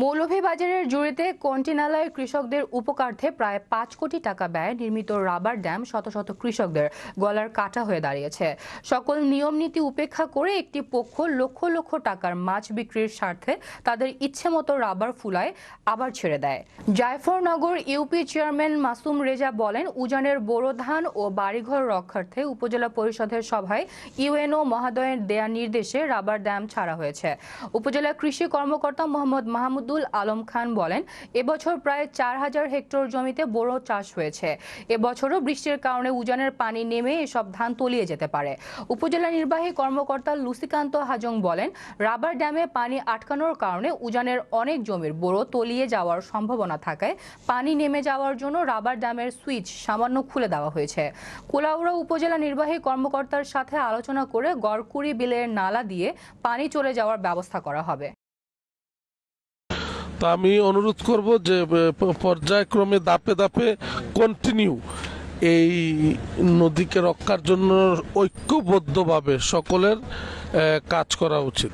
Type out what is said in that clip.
মৌলভীবাজারের জুড়িতে কন্টিনালয় কৃষকদের উপকারার্থে প্রায় ৫ কোটি টাকা ব্যয়ে নির্মিত রাবার ড্যাম শত শত কৃষকদের গলার কাটা হয়ে দাঁড়িয়েছে। সকল নিয়ম নীতি উপেক্ষা করে একটি পক্ষ লক্ষ লক্ষ টাকার মাছ বিক্রির স্বার্থে তাদের ইচ্ছেমতো রাবার ফুলায় আবার ছেড়ে দেয়। জায়ফরনগর ইউপি চেয়ারম্যান মাসুম রেজা বলেন, উজানের বোরো ধান ও বাড়িঘর রক্ষার্থে উপজেলা পরিষদের সভায় ইউএনও মহোদয়ের দেয়া নির্দেশে রাবার ড্যাম ছাড়া হয়েছে। উপজেলা কৃষি কর্মকর্তা মোহাম্মদ মাহমুদুল আলম খান বলেন, এবছর প্রায় ৪,০০০ হেক্টর জমিতে বোরো চাষ হয়েছে। এবছরও বৃষ্টির কারণে উজানের পানি নেমে এসব ধান তলিয়ে যেতে পারে। উপজেলা নির্বাহী কর্মকর্তা লুসিকান্ত হাজং বলেন, রাবার ড্যামে পানি আটকানোর কারণে উজানের অনেক জমির বোরো তলিয়ে যাওয়ার সম্ভাবনা থাকায় পানি নেমে যাওয়ার জন্য রাবার ড্যামের সুইচ সামান্য খুলে দেওয়া হয়েছে। কুলাউড়া উপজেলা নির্বাহী কর্মকর্তার সাথে আলোচনা করে গড়কুড়ি বিলের নালা দিয়ে পানি চলে যাওয়ার ব্যবস্থা করা হবে। তা আমি অনুরোধ করব যে পর্যায়ক্রমে ধাপে ধাপে কন্টিনিউ এই নদীকে রক্ষার জন্য ঐক্যবদ্ধভাবে সকলের কাজ করা উচিত।